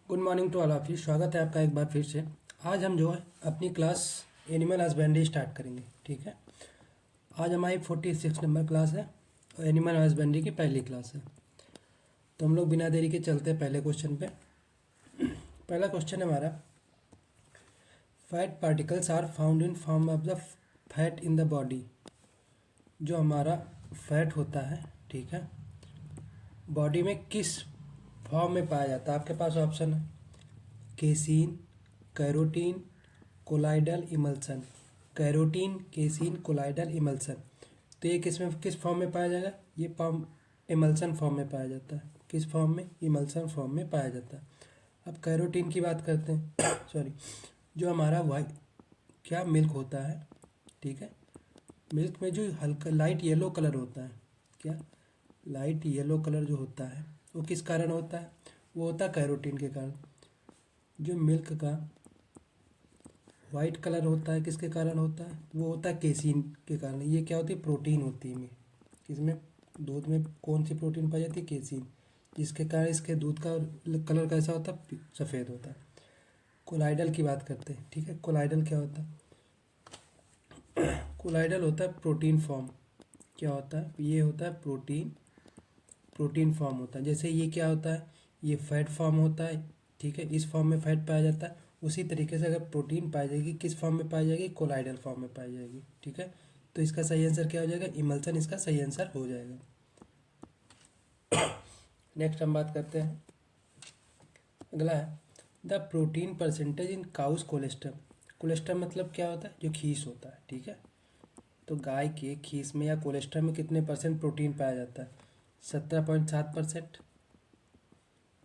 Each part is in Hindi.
Good morning to all of you. स्वागत है आपका एक बार फिर से। आज हम जो है अपनी क्लास एनिमल हस्बेंड्री स्टार्ट करेंगे। ठीक है, आज हमारी 46 नंबर क्लास है और एनिमल हस्बेंड्री की पहली क्लास है। तो हम लोग बिना देरी के चलते हैं पहले क्वेश्चन पे। पहला क्वेश्चन है हमारा, fat particles are found in form of the fat in the body. जो हमारा फैट होता है, ठीक है, बॉडी में किस फॉर्म में पाया जाता है? आपके पास ऑप्शन है casein, carotene, colloidal emulsion. Carotene, casein, colloidal emulsion. तो ये किस फॉर्म में पाया जाएगा? ये फॉर्म इमल्सन फॉर्म में पाया जाता है। किस फॉर्म में? इमल्सन फॉर्म में पाया जाता है। अब कैरोटीन की बात करते हैं। सॉरी, जो हमारा वाइट क्या मिल्क होता है, ठीक है, मिल्क में जो हल्का लाइट येलो कलर होता है, क्या लाइट येलो कलर जो होता है वो किस कारण होता है? वो होता है कैरोटीन के कारण। जो मिल्क का वाइट कलर होता है किसके कारण होता है? वो होता है केसीन के कारण। ये क्या होती है? प्रोटीन होती है। किसमें? दूध में कौन सी प्रोटीन पाई जाती है? केसीन, जिसके कारण इसके दूध का कलर कैसा होता है? सफ़ेद होता है। कोलाइडल की बात करते हैं। ठीक है, कोलाइडल क्या होता है? कोलाइडल होता है प्रोटीन फॉर्म। क्या होता है? ये होता है प्रोटीन फॉर्म होता है। जैसे ये क्या होता है? ये फैट फॉर्म होता है। ठीक है, इस फॉर्म में फैट पाया जाता है। उसी तरीके से अगर प्रोटीन पाई जाएगी, किस फॉर्म में पाई जाएगी? कोलाइडल फॉर्म में पाई जाएगी। ठीक है, तो इसका सही आंसर क्या हो जाएगा? इमल्सन इसका सही आंसर हो जाएगा। नेक्स्ट हम बात करते हैं, अगला है the protein percentage in cows colostrum. Colostrum मतलब क्या होता है? जो खीस होता है। ठीक है, तो गाय के खीस में या कोलेस्ट्रम में कितने परसेंट प्रोटीन पाया जाता है? 17.7%,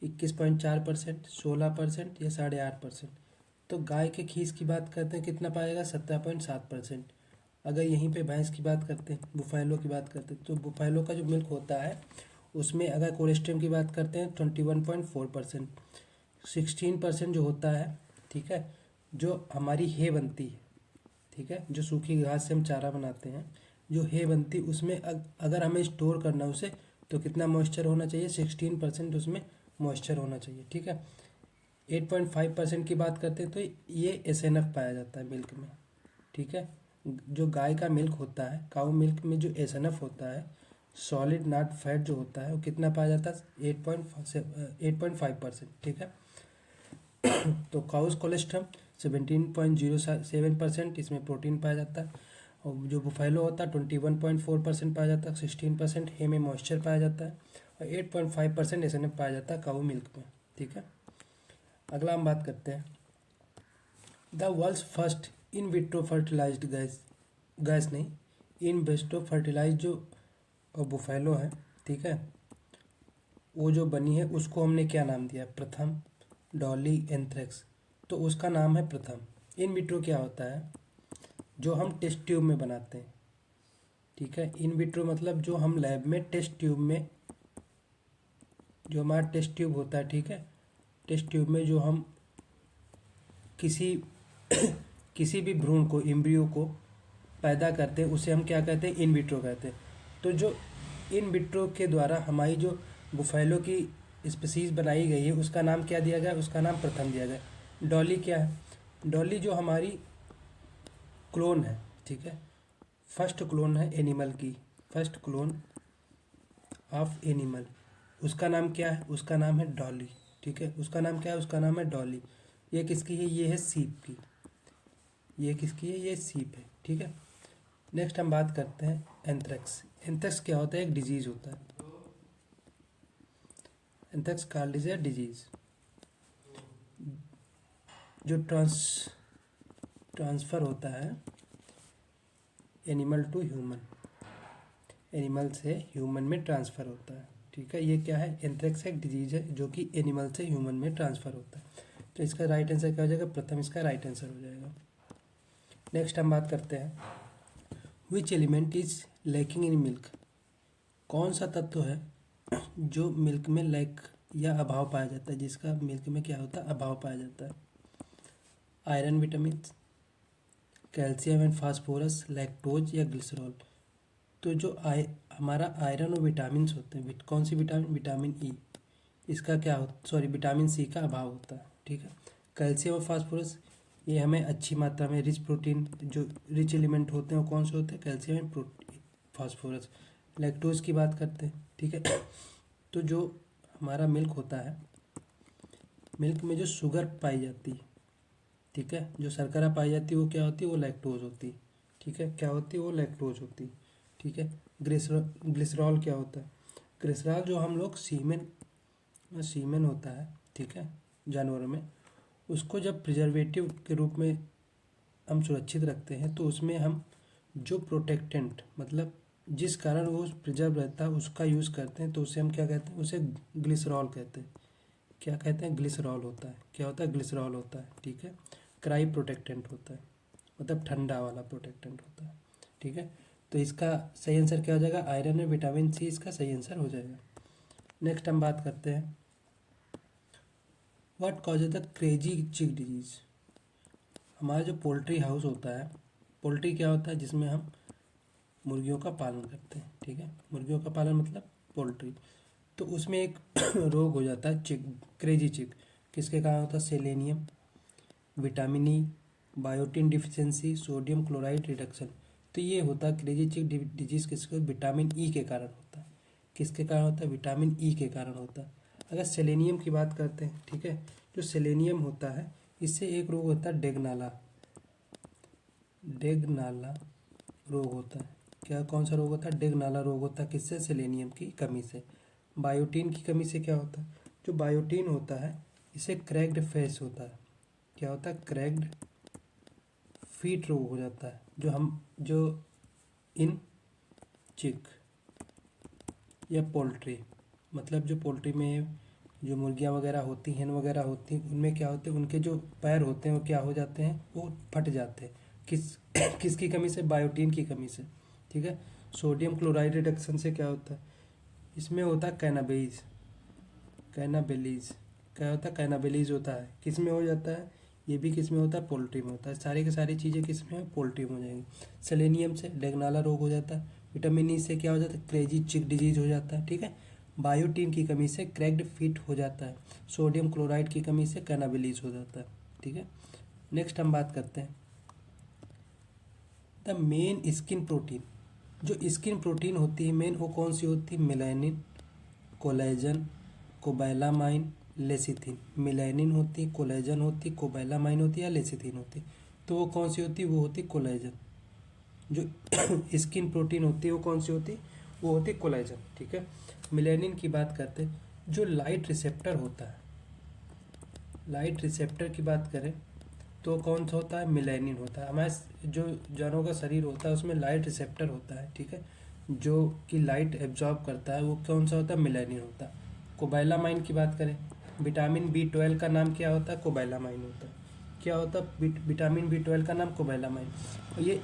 21.4%, 16% या 8.5%। तो गाय के खीस की बात करते हैं, कितना पाएगा? 17.7%। अगर यहीं पे भैंस की बात करते हैं, बुफैलो की बात करते हैं, तो बुफैलो का जो मिल्क होता है उसमें अगर कोलेस्ट्रम की बात करते हैं 21.4%। 16% जो होता है, ठीक है, जो हमारी हे बनती है, ठीक है, जो सूखी घास से हम चारा बनाते हैं, जो हे बनती, उसमें अगर हमें स्टोर करना उसे, तो कितना मॉइस्चर होना चाहिए? 16% उसमें मॉइस्चर होना चाहिए। ठीक है, 8.5% की बात करते हैं तो ये एसएनएफ पाया जाता है मिल्क में। ठीक है, जो गाय का मिल्क होता है, काऊ मिल्क में जो एसएनएफ होता है, सॉलिड नॉट फैट जो होता है, वो कितना पाया जाता है? 8.5%। ठीक है, तो काउस कोलेस्ट्रम 17.07%, इसमें प्रोटीन पाया जाता है। और जो बुफैलो होता है 21.4% पाया जाता है। 16% हे में मॉइस्चर पाया जाता है और 8.5% एसएनएफ पाया जाता है काऊ मिल्क में। ठीक है, अगला हम बात करते हैं the world's first in vitro fertilized gas नहीं, इन विट्रो फर्टिलाइज जो बुफैलो है, ठीक है, वो जो बनी है उसको हमने क्या नाम दिया? प्रथम, डॉली, एंथ्रेक्स। तो उसका नाम है प्रथम। इन विट्रो क्या होता है? जो हम टेस्ट ट्यूब में बनाते हैं। ठीक है, इन विट्रो मतलब जो हम लैब में टेस्ट ट्यूब में, जो हमारा टेस्ट ट्यूब होता है, ठीक है, टेस्ट ट्यूब में जो हम किसी किसी भी भ्रूण को, एम्ब्रियो को पैदा करते हैं, उसे हम क्या कहते हैं? इन विट्रो कहते हैं। तो जो इन विट्रो के द्वारा हमारी जो बुफैलो की स्पीसीज बनाई गई है उसका नाम क्या दिया गया? उसका नाम प्रथम दिया गया। डॉली क्या है? डॉली जो हमारी क्लोन है, ठीक है, फर्स्ट क्लोन है एनिमल की, फर्स्ट क्लोन ऑफ एनिमल, उसका नाम क्या है? उसका नाम है डॉली। ठीक है, उसका नाम क्या है? उसका नाम है डॉली। ये किसकी है? ये है सीप की। ये किसकी है? ये सीप है। ठीक है, नेक्स्ट हम बात करते हैं एंथ्रेक्स। एंथ्रेक्स क्या होता है? एक डिजीज होता है। Anthrax called is a disease जो ट्रांसफ़र होता है एनिमल टू ह्यूमन, एनिमल से ह्यूमन में ट्रांसफ़र होता है। ठीक है, ये क्या है? एंथ्रेक्स एक डिजीज है जो कि एनिमल से ह्यूमन में ट्रांसफ़र होता है। तो इसका राइट आंसर क्या हो जाएगा? प्रथम इसका राइट आंसर हो जाएगा। नेक्स्ट हम बात करते हैं which element is lacking in milk. कौन सा तत्व है जो मिल्क में लैक या अभाव पाया जाता है, जिसका मिल्क में क्या होता है? अभाव पाया जाता है। Iron, vitamin, calcium and phosphorus, lactose या ग्लिसरॉल। तो जो हमारा आयरन और विटामिन होते हैं, कौन सी विटामिन? Vitamin E. इसका क्या हो, सॉरी, विटामिन सी का अभाव होता है, ठीक है। कैल्शियम और फास्फोरस, ये हमें अच्छी मात्रा में रिच प्रोटीन, जो रिच एलिमेंट होते हैं वो कौन से होते हैं, calcium and protein, phosphorus. Lactose की बात करते हैं, ठीक है। तो जो हमारा मिल्क होता है, मिल्क में जो शुगर पाई जाती है, ठीक है, जो शर्करा पाई जाती है वो क्या होती है, वो लैक्टोज होती है, ठीक है। क्या होती है, वो लैक्टोज होती है, ठीक है। ग्लिसरॉल क्या होता है, ग्लिसरॉल जो हम लोग सीमेन होता है, ठीक है, जानवरों में, उसको जब प्रिजर्वेटिव के रूप में हम सुरक्षित रखते हैं तो उसमें हम जो प्रोटेक्टेंट, मतलब जिस कारण वो प्रिजर्व रहता है उसका यूज़ करते हैं, तो उसे हम क्या कहते हैं, उसे ग्लिसरॉल कहते हैं। क्या कहते हैं, ग्लिसरॉल होता है। क्या होता है, ग्लिसरॉल होता है, ठीक है। क्राई प्रोटेक्टेंट होता है, मतलब ठंडा वाला प्रोटेक्टेंट होता है, ठीक है। तो इसका सही आंसर क्या हो जाएगा, आयरन और विटामिन सी इसका सही आंसर हो जाएगा। नेक्स्ट हम बात करते हैं, व्हाट कॉजेज द क्रेजी चिक डिजीज। हमारा जो पोल्ट्री हाउस होता है, पोल्ट्री क्या होता है, जिसमें हम मुर्गियों का पालन करते हैं, ठीक है। मुर्गियों का पालन मतलब पोल्ट्री। तो उसमें एक रोग हो जाता है चिक, क्रेजी चिक। किसके कारण होता है, selenium, vitamin E, biotin deficiency, sodium chloride reduction. तो ये होता है क्रेजी चिक डिजीज, किसके, विटामिन ई के कारण होता है। किसके कारण होता है, विटामिन ई के कारण होता है। अगर सेलेनियम की बात करते हैं, ठीक है, जो सेलेनियम होता है इससे एक रोग होता है डेगनाला, डेगनाला रोग होता है। क्या, कौन सा रोग होता है, डेगनाला रोग होता है, किससे, सेलेनियम की कमी से। बायोटीन की कमी से क्या होता है, जो बायोटीन होता है इसे क्रैक्ड फेस होता है। क्या होता है, क्रैक्ड फीट रोग हो जाता है, जो इन चिक या पोल्ट्री, मतलब जो पोल्ट्री में जो मुर्गियाँ वगैरह होती हैं, hen वगैरह होती हैं, उनमें क्या होते हैं, उनके जो पैर होते हैं वो क्या हो जाते हैं, वो फट जाते हैं। किसकी कमी से, बायोटीन की कमी से, ठीक है। सोडियम क्लोराइड रिडक्शन से क्या होता है, इसमें होता है कैनाबेज, कैनाबेलीज। क्या होता है, कैनाबेलीज होता है, किस में हो जाता है, ये भी किस में होता है, पोल्ट्री में होता है। सारी की सारी चीज़ें किस में है, पोल्ट्री में हो जाएंगी। सेलेनियम से डेगनाला रोग हो जाता है, विटामिन ई से क्या हो जाता है, क्रेजी चिक डिजीज हो जाता है, ठीक है। बायोटीन की कमी से क्रैक्ड फीट हो जाता है, सोडियम क्लोराइड की कमी से कैनाबेलीज हो जाता है, ठीक है। नेक्स्ट हम बात करते हैं, द मेन स्किन प्रोटीन। जो स्किन प्रोटीन होती है मेन, वो कौन सी होती है, मेलानिन, कोलेजन, कोबैलामाइन, लेसिथिन। मेलानिन होती, कोलेजन होती, कोबैलामाइन होती है या लेसिथिन होती। तो वो कौन सी होती है, वो होती कोलेजन। जो स्किन प्रोटीन होती है वो कौन सी होती, वो होती कोलेजन, ठीक है। मेलानिन की बात करते हैं, जो लाइट रिसेप्टर होता है, लाइट रिसेप्टर की बात करें तो कौन सा होता है, मेलानिन होता है। हमारे जो जानवरों का शरीर होता है उसमें लाइट रिसेप्टर होता है, ठीक है, जो कि लाइट एब्जॉर्ब करता है, वो कौन सा होता है, मेलानिन होता है। कोबैलामाइन की बात करें, विटामिन B12 का नाम क्या होता है, कोबैलामाइन होता है। क्या होता है, विटामिन B12 का नाम कोबैलामाइन। और ये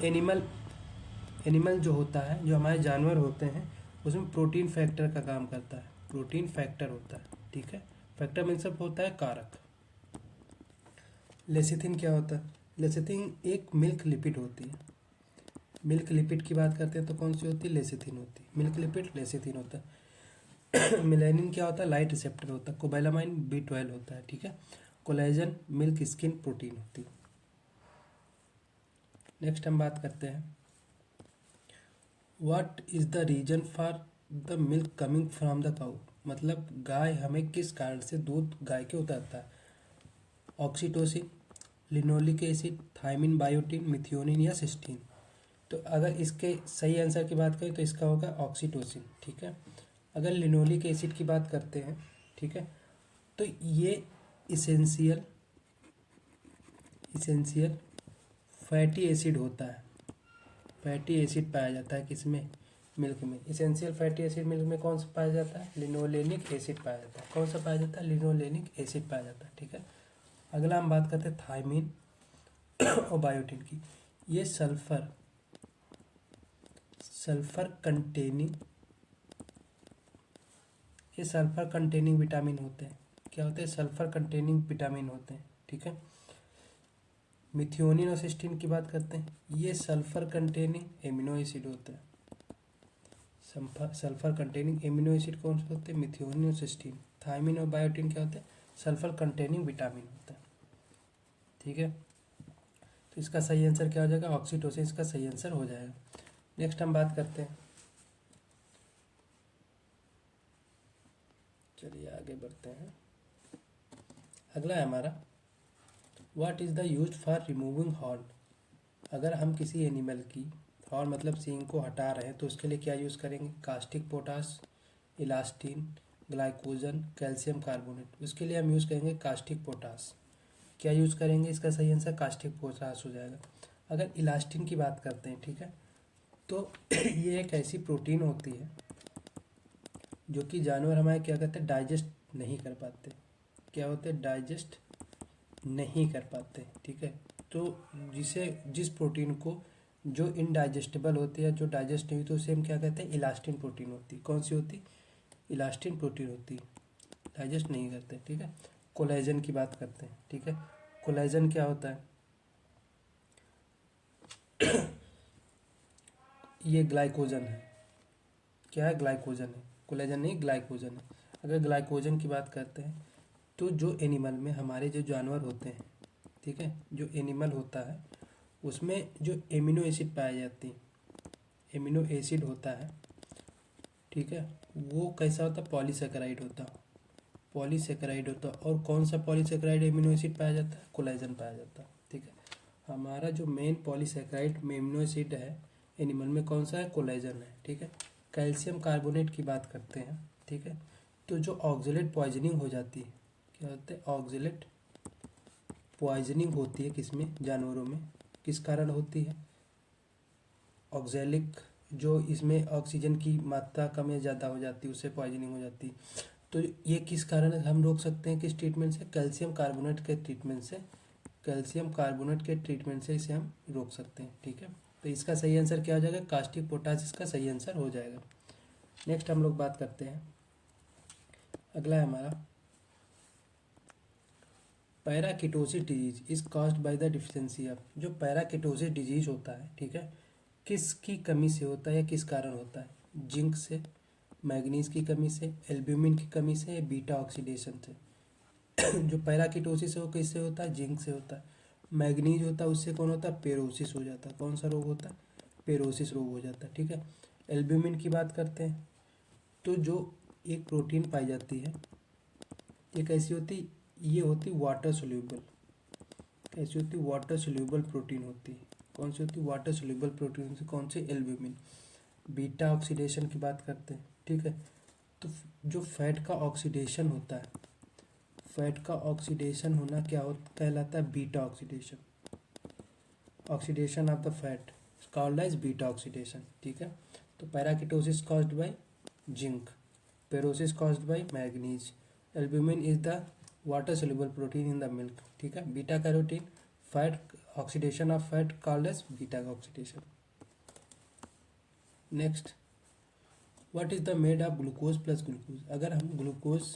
एनिमल जो होता है, जो हमारे जानवर होते हैं, उसमें प्रोटीन फैक्टर का काम करता है, प्रोटीन फैक्टर होता है, ठीक है। फैक्टर मतलब होता है कारक। लेसिथिन क्या होता है, लेसिथिन एक मिल्क लिपिड होती है। मिल्क लिपिड की बात करते हैं तो कौन सी होती है, लेसिथिन होती है। मिल्क लिपिड लेसिथिन होता है। मेलानिन क्या होता है, लाइट रिसेप्टर होता है। कोबैलामाइन B12 होता है, ठीक है। कोलेजन मिल्क स्किन प्रोटीन होती है। नेक्स्ट हम बात करते हैं, what is the reason for the milk coming from the cow. मतलब गाय हमें किस कारण से दूध गाय के उतारता है, oxytocin, linoleic acid, thiamine, biotin, methionine या सिस्टीन। तो अगर इसके सही आंसर की बात करें तो इसका होगा ऑक्सीटोसिन, ठीक है। अगर लिनोलिक एसिड की बात करते हैं, ठीक है, तो ये इसेंशियल इसेंशियल फैटी एसिड होता है। फैटी एसिड पाया जाता है किसमें, मिल्क में। इसेंशियल फैटी एसिड मिल्क में कौन सा पाया जाता है, लिनोलेनिक एसिड पाया जाता है। कौन सा पाया जाता है, लिनोलेनिक एसिड पाया जाता है, ठीक है। अगला हम बात करते हैं थायमिन और बायोटिन की। ये सल्फर सल्फर कंटेनिंग ये सल्फर कंटेनिंग विटामिन होते हैं। क्या होते हैं, सल्फर कंटेनिंग विटामिन होते हैं, ठीक है। मिथियोनिन और सिस्टीन की बात करते हैं, ये सल्फर कंटेनिंग एमिनो एसिड होता है। सल्फर कंटेनिंग एमिनो एसिड कौन से होते हैं? मिथियोनिन और सिस्टीन। थायमिन और बायोटिन क्या होते हैं? सल्फर कंटेनिंग विटामिन होता है। ठीक है, तो इसका सही आंसर क्या हो जाएगा? ऑक्सीटोसिन इसका सही आंसर हो जाएगा। नेक्स्ट हम बात करते हैं, चलिए आगे बढ़ते हैं। अगला है हमारा, what is the use for removing horn. अगर हम किसी एनिमल की हॉर्न मतलब सींग को हटा रहे हैं तो उसके लिए क्या यूज़ करेंगे? Caustic potash, elastin, glycogen, calcium carbonate. उसके लिए हम यूज़ करेंगे कास्टिक पोटास। क्या यूज़ करेंगे? इसका सही आंसर कास्टिक पोटास हो जाएगा। अगर इलास्टिन की बात करते हैं, ठीक है, तो ये एक ऐसी प्रोटीन होती है जो कि जानवर हमारे क्या कहते हैं? डाइजेस्ट नहीं कर पाते। क्या होते हैं? डाइजेस्ट नहीं कर पाते। ठीक है, तो जिस प्रोटीन को जो इनडाइजेस्टेबल होती है, जो डाइजेस्ट नहीं होती, उसे हम क्या कहते हैं? इलास्टिन प्रोटीन होती। कौन सी होती? इलास्टिन प्रोटीन होती, डाइजेस्ट नहीं करते। ठीक है, कोलेजन की बात करते हैं। ठीक है, कोलेजन क्या होता है? ये ग्लाइकोजन है। क्या है? ग्लाइकोजन है, कोलेजन नहीं ग्लाइकोजन है। अगर ग्लाइकोजन की बात करते हैं तो जो एनिमल में हमारे जो जानवर होते हैं, ठीक है, जो एनिमल होता है उसमें जो एमिनो एसिड पाई जाती है, एमिनो एसिड होता है, ठीक है, वो कैसा होता है? पॉलीसेकेराइड होता है। पॉलीसेकेराइड होता है। और कौन सा पॉलीसेकेराइड एमिनो एसिड पाया जाता है? कोलेजन पाया जाता है। ठीक है, हमारा जो मेन पॉलीसेकेराइड एमिनो एसिड है एनिमल में कौन सा है? कोलेजन है। ठीक है, कैल्शियम कार्बोनेट की बात करते हैं। ठीक है, तो जो ऑक्जेलेट पॉइजनिंग हो जाती है, क्या होता है? ऑक्जेलेट पॉइजनिंग होती है किसमें? जानवरों में। किस कारण होती है? ऑक्जेलिक, जो इसमें ऑक्सीजन की मात्रा कम या ज़्यादा हो जाती है, उससे पॉइजनिंग हो जाती है। तो ये किस कारण हम रोक सकते हैं? किस ट्रीटमेंट से? कैल्शियम कार्बोनेट के ट्रीटमेंट से। कैल्शियम कार्बोनेट के ट्रीटमेंट से इसे हम रोक सकते हैं। ठीक है, तो इसका सही आंसर क्या हो जाएगा? कास्टिक पोटास इसका सही आंसर हो जाएगा। नेक्स्ट हम लोग बात करते हैं, अगला है हमारा, parakeratosis disease is caused by the deficiency of. जो पैराकीटोसिस डिजीज होता है, ठीक है, किसकी कमी से होता है या किस कारण होता है? जिंक से, मैग्नीज की कमी से, एल्ब्यूमिन की कमी से, या बीटा ऑक्सीडेशन से। जो पैराकीटोसिस है वो किससे होता है? जिंक से होता है। मैग्नीज होता है, उससे कौन होता है? पेरोसिस हो जाता है। कौन सा रोग होता है? पेरोसिस रोग हो जाता है। ठीक है, एल्ब्यूमिन की बात करते हैं तो जो एक प्रोटीन पाई जाती है, ये कैसी होती? ये होती वाटर सोल्यूबल। कैसी होती? वाटर सोल्यूबल प्रोटीन होती है। कौन सी होती? वाटर सोल्यूबल प्रोटीन से। कौन से? एल्ब्यूमिन। बीटा ऑक्सीडेशन की बात करते हैं। ठीक है, तो जो फैट का ऑक्सीडेशन होता है, फैट का ऑक्सीडेशन होना क्या कहलाता है? Beta oxidation. Oxidation of the fat called as beta oxidation. ठीक है, तो parakeratosis caused by zinc, perosis caused by manganese, albumin is the water soluble protein in the milk. ठीक है, beta carotene fat oxidation of fat called as beta oxidation. Next, what is the made of glucose plus glucose. अगर हम ग्लूकोज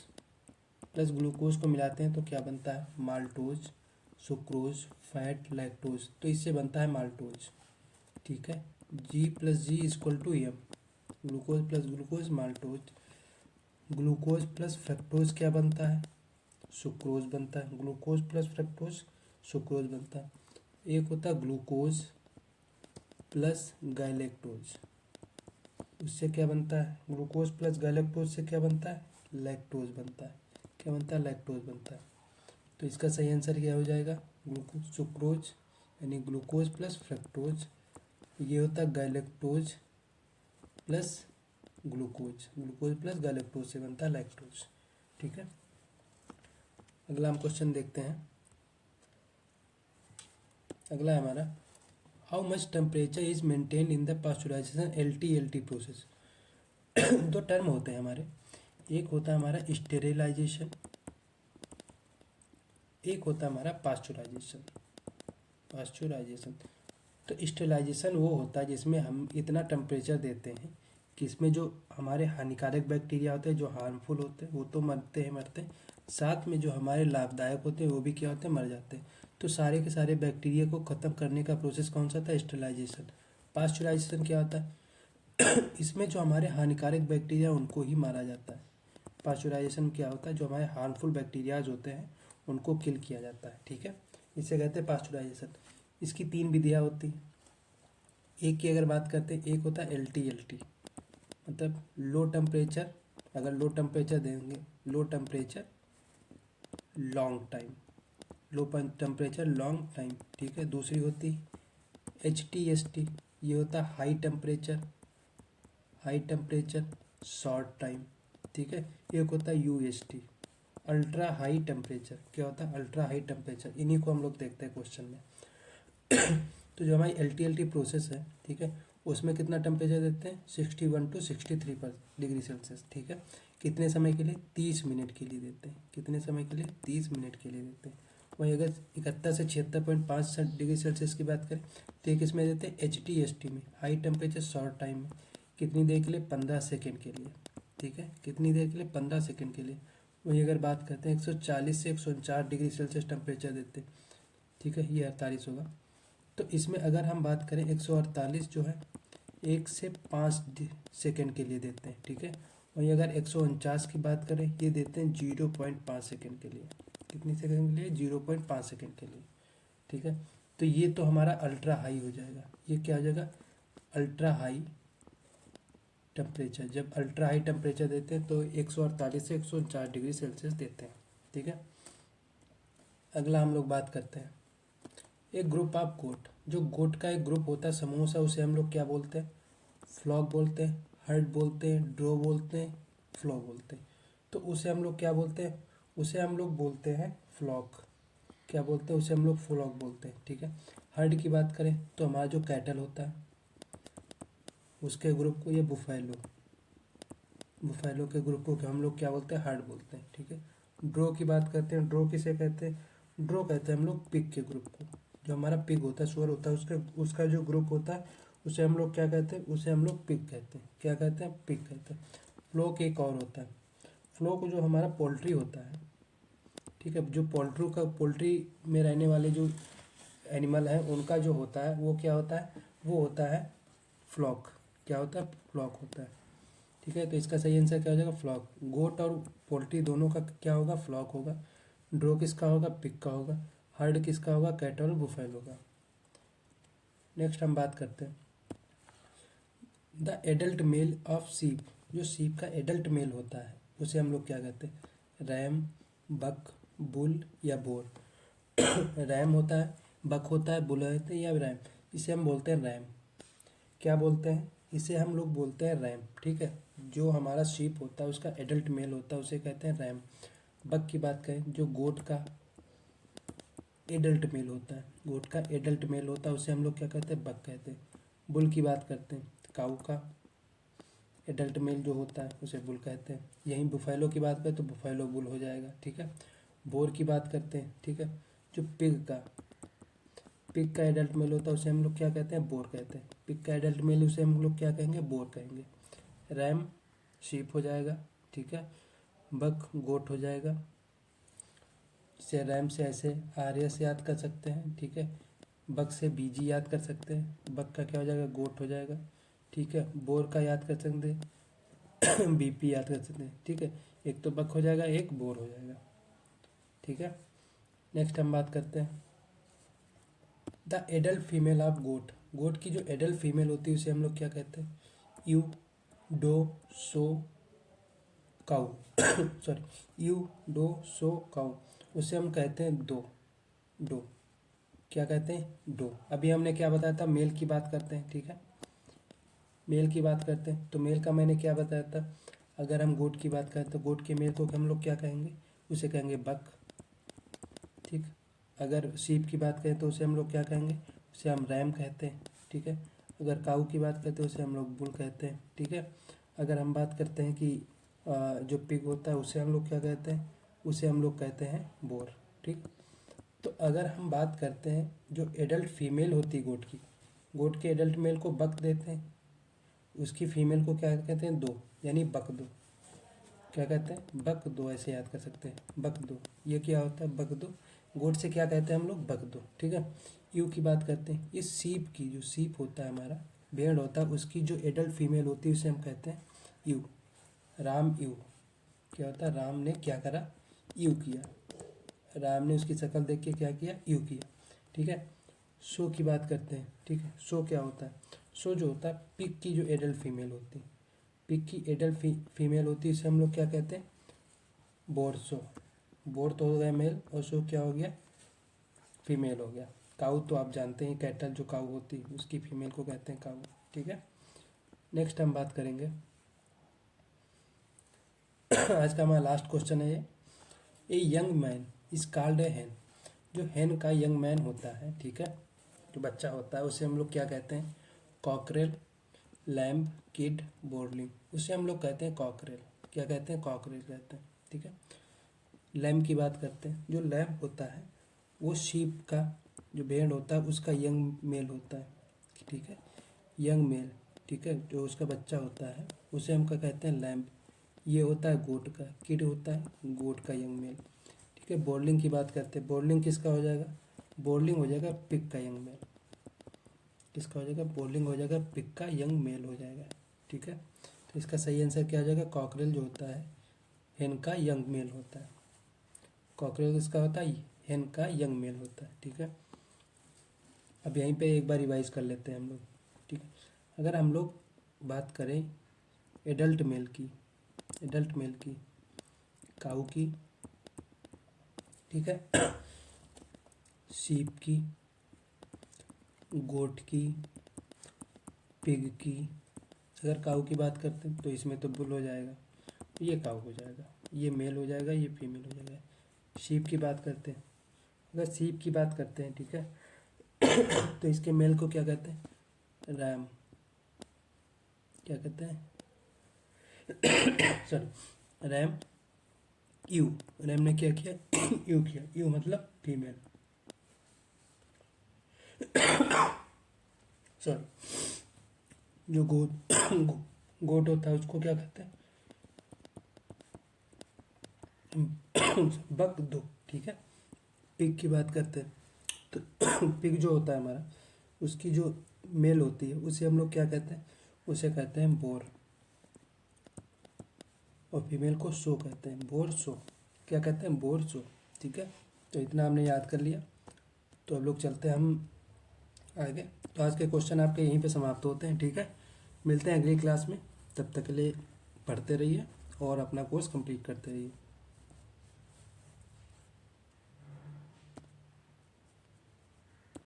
प्लस ग्लूकोज को मिलाते हैं तो क्या बनता है? Maltose, sucrose, fat, lactose. तो इससे बनता है माल्टोज। ठीक है, G plus G equal to M. Glucose plus glucose maltose. Glucose plus fructose क्या बनता है? सुक्रोज बनता है। ग्लूकोज प्लस फ्रक्टोज सुक्रोज बनता है। एक होता है ग्लूकोज प्लस गैलेक्टोज, उससे क्या बनता है? ग्लूकोज प्लस गैलेक्टोज से क्या बनता है? लैक्टोज बनता है। क्या बनता है? लैक्टोज बनता है। तो इसका सही आंसर क्या हो जाएगा? ग्लूकोज सुक्रोज यानी ग्लूकोज प्लस फ्रक्टोज, ये होता है galactose plus glucose. Glucose plus galactose से बनता है लैक्टोज। ठीक है, अगला हम क्वेश्चन देखते हैं। अगला है हमारा, how much temperature is maintain in the pasteurisation LT process. दो टर्म होते हैं हमारे, एक होता है हमारा स्टेरिलाइजेशन, एक होता है हमारा पास्चुराइजेशन। पास्चुराइजेशन, तो स्टेरिलाइजेशन वो होता है जिसमें हम इतना टेम्परेचर देते हैं कि इसमें जो हमारे हानिकारक बैक्टीरिया होते हैं, जो हार्मफुल होते हैं, वो तो मरते हैं, साथ में जो हमारे लाभदायक होते हैं वो भी क्या होते हैं? मर जाते हैं। तो सारे के सारे बैक्टीरिया को ख़त्म करने का प्रोसेस कौन सा था? स्टेरिलाइजेशन। पास्चुराइजेशन क्या होता है? इसमें जो हमारे हानिकारक बैक्टीरिया उनको ही मारा जाता है। पास्चुराइजेशन क्या होता है, जो हमारे हार्मफुल बैक्टीरियाज होते हैं उनको किल किया जाता है, ठीक है, इसे कहते हैं पास्चुराइजेशन। इसकी 3 विधियाँ होती हैं। एक की अगर बात करते हैं, एक होता है LTLT, मतलब लो टेम्परेचर, अगर लो टेम्परेचर देंगे, low temperature long time, low temperature long time, ठीक है। दूसरी होती HTST, ये होता है हाई टेम्परेचर शॉर्ट टाइम, ठीक है। एक होता है UST, अल्ट्रा हाई टेम्परेचर, क्या होता है अल्ट्रा हाई टेम्परेचर, इन्हीं को हम लोग देखते हैं क्वेश्चन में। तो जो हमारी LTLT प्रोसेस है, ठीक है, उसमें कितना टेम्परेचर देते हैं 61 to 63 डिग्री सेल्सियस, ठीक है। कितने समय के लिए 30 मिनट के लिए देते हैं, कितने समय के लिए 30 मिनट के लिए देते हैं। वहीं अगर 71 से 76.5 डिग्री सेल्सियस की बात करें तो ये किस में देते हैं HTST में, हाई टेम्परेचर शॉर्ट टाइम में, कितनी देर के लिए 15 सेकेंड के लिए, ठीक है, कितनी देर के लिए 15 सेकेंड के लिए। वहीं अगर बात करते हैं 140 से 149 डिग्री सेल्सियस टेम्परेचर देते हैं, ठीक है, ये 48 होगा। तो इसमें अगर हम बात करें 148 जो है 1 से 5 सेकेंड के लिए देते हैं, ठीक है। वहीं अगर 149 की बात करें, ये देते हैं 0.5 सेकेंड के लिए, कितनी सेकेंड के लिए 0.5 सेकेंड के लिए, ठीक है। तो ये तो हमारा अल्ट्रा हाई हो जाएगा, ये क्या हो जाएगा अल्ट्रा हाई टेम्परेचर। जब अल्ट्रा हाई टेम्परेचर देते हैं तो 148 से 149 डिग्री सेल्सियस देते हैं, ठीक है। अगला हम लोग बात करते हैं एक ग्रुप ऑफ गोट, जो गोट का एक ग्रुप होता है, समूह सा, उसे हम लोग क्या बोलते हैं फ्लॉक बोलते हैं, हर्ड बोलते हैं, ड्रो बोलते हैं, फ्लो बोलते हैं। तो उसे हम लोग क्या बोलते हैं, उसे हम लोग बोलते हैं फ्लॉक, क्या बोलते हैं उसे हम लोग फ्लॉक बोलते हैं, ठीक है। हर्ड की बात करें तो हमारा जो कैटल होता है उसके ग्रुप को, ये बुफैलो, बुफैलो के ग्रुप को हम लोग क्या बोलते हैं हर्ड बोलते हैं, ठीक है। ड्रो की बात करते हैं, ड्रो किसे कहते हैं, ड्रो कहते हैं हम लोग पिग के ग्रुप को, जो हमारा पिग होता है, सुअर होता है, उसका जो ग्रुप होता है उसे हम लोग क्या कहते हैं, उसे हम लोग पिग कहते हैं, क्या कहते हैं पिग कहते हैं। फ्लोक एक और होता है, फ्लोक जो हमारा पोल्ट्री होता है, ठीक है, जो पोल्ट्री में रहने वाले जो एनिमल हैं उनका जो होता है वो क्या होता है, वो होता है फ्लॉक, क्या होता है फ्लॉक होता है, ठीक है। तो इसका सही आंसर क्या हो जाएगा फ्लॉक। गोट और पोल्ट्री दोनों का क्या होगा फ्लॉक होगा। ड्रो किसका होगा पिग का होगा। हर्ड किसका होगा कैटल और बुफेल होगा। नेक्स्ट हम बात करते हैं द एडल्ट मेल ऑफ सीप, जो सीप का एडल्ट मेल होता है उसे हम लोग क्या कहते हैं रैम, बक, बुल या बोर। रैम होता है, बक होता है, बुल होता है या रैम, इसे हम बोलते हैं रैम, क्या बोलते हैं इसे हम लोग बोलते हैं रैम, ठीक है। जो हमारा शीप होता है उसका एडल्ट मेल होता है उसे कहते हैं रैम। बक की बात करें, जो गोट का एडल्ट मेल होता है, गोट का एडल्ट मेल होता है उसे हम लोग क्या कहते हैं बक कहते हैं। बुल की बात करते हैं, काऊ का एडल्ट मेल जो होता है उसे बुल कहते हैं। यहीं बुफैलो की बात करें तो बुफैलो बुल हो जाएगा, ठीक है। बोर की बात करते हैं, ठीक है, जो पिग का एडल्ट मेल होता है उसे हम लोग क्या कहते हैं बोर कहते हैं। पिग का एडल्ट मेल उसे हम लोग क्या कहेंगे बोर कहेंगे। रैम शीप हो जाएगा, ठीक है। बक गोट हो जाएगा, इसे रैम से ऐसे RS याद कर सकते हैं, ठीक है। बक से BG याद कर सकते हैं, बक का क्या हो जाएगा गोट हो जाएगा, ठीक है। बोर का याद कर सकते हैं BP याद कर सकते हैं, ठीक है। एक तो बक हो जाएगा, एक बोर हो जाएगा, ठीक है। नेक्स्ट हम बात करते हैं the adult female of goat, goat की जो एडल्ट फीमेल होती है उसे हम लोग क्या कहते हैं ewe, doe, sow, cow. Sorry, ewe, doe, sow, cow, उसे हम कहते हैं डो, क्या कहते हैं डो। अभी हमने क्या बताया था मेल की बात करते हैं, ठीक है। मेल की बात करते हैं तो मेल का मैंने क्या बताया था, अगर हम गोट की बात करें तो गोट के मेल को हम लोग क्या कहेंगे, उसे कहेंगे बक, ठीक। अगर शीप की बात करें तो उसे हम लोग क्या कहेंगे, उसे हम रैम कहते हैं, ठीक है। अगर काऊ की बात करते हैं उसे हम लोग बुल कहते हैं, ठीक है। अगर हम बात करते हैं कि जो पिग होता है उसे हम लोग क्या कहते हैं, उसे हम लोग कहते हैं बोर, ठीक। तो अगर हम बात करते हैं जो एडल्ट फीमेल होती है गोट की, गोट के एडल्ट मेल को बक देते हैं, उसकी फीमेल को क्या कहते हैं दो, यानी बक दो, क्या कहते हैं बक दो, ऐसे याद कर सकते हैं बक दो। ये क्या होता है बक दो, गोट से क्या कहते हैं हम लोग बक दो, ठीक है। यू की बात करते हैं, इस सीप की, जो सीप होता है हमारा भेड़ होता है उसकी जो एडल्ट फीमेल होती है उसे हम कहते हैं यू। राम यू, क्या होता है, राम ने क्या करा, यू किया, राम ने उसकी शक्ल देख के क्या किया, यू किया। ठीक है, शो की बात करते हैं। ठीक है, शो क्या होता है, शो जो होता है पिग की जो एडल्ट फीमेल होती है, पिग की एडल्ट फीमेल होती है, इसे हम लोग क्या कहते हैं, बोर शो। बोर तो हो गया मेल और शो क्या हो गया, फीमेल हो गया। काऊ तो आप जानते हैं, कैटल जो काऊ होती है उसकी फीमेल को कहते हैं काऊ। ठीक है, नेक्स्ट हम बात करेंगे आज का हमारा लास्ट क्वेश्चन है ये, a young man is called a हैन। जो हैन का यंग मैन होता है, ठीक है, जो बच्चा होता है उसे हम लोग क्या कहते हैं, कॉकरेल, लैम्ब, किड, बोरलिंग, उसे हम लोग कहते हैं कॉकरेल। क्या कहते हैं, कॉकरेल कहते हैं। ठीक है, लैम्ब की बात करते हैं। जो लैम्ब होता है वो शीप का, जो भेड़ होता है उसका यंग मेल होता है। ठीक है, यंग मेल, ठीक है, जो उसका बच्चा होता है उसे हम क्या कहते हैं, लैम्ब। ये होता है गोट का, किड होता है गोट का यंग मेल। ठीक है, बोरलिंग की बात करते हैं। बोरलिंग किसका हो जाएगा, बोरलिंग हो जाएगा पिग का यंग मेल। किसका हो जाएगा, बोरलिंग हो जाएगा पिग का यंग मेल हो जाएगा। ठीक है, तो इसका सही आंसर क्या हो जाएगा, कॉकरेल जो होता है हेन का यंग मेल होता है। कॉकरेल किसका होता है, हेन का यंग मेल होता है। ठीक है, अब यहीं पे एक बार रिवाइज कर लेते हैं हम लोग। ठीक है, अगर हम लोग बात करें एडल्ट मेल की, एडल्ट मेल की, काऊ की, ठीक है, शीप की, गोट की, पिग की। अगर काऊ की बात करते हैं तो इसमें तो बुल हो जाएगा, ये काऊ हो जाएगा, ये मेल हो जाएगा, ये फीमेल हो जाएगा। शीप की बात करते हैं, अगर शीप की बात करते हैं, ठीक है, तो इसके मेल को क्या कहते हैं, रैम। क्या कहते हैं, सॉरी, रैम यू। रैम ने क्या किया, यू किया, यू मतलब फीमेल। सॉरी, जो गोट गोट होता है उसको क्या कहते हैं, बक दो। ठीक है, पिग की बात करते हैं तो पिग जो होता है हमारा, उसकी जो मेल होती है उसे हम लोग क्या कहते हैं, उसे कहते हैं बोर, और फीमेल को शो कहते हैं, बोर शो। क्या कहते हैं, बोर शो। ठीक है, तो इतना हमने याद कर लिया, तो अब लोग चलते हैं हम आगे। तो आज के क्वेश्चन आपके यहीं पे समाप्त होते हैं। ठीक है, मिलते हैं अगली क्लास में, तब तक के लिए पढ़ते रहिए और अपना कोर्स कंप्लीट करते रहिए।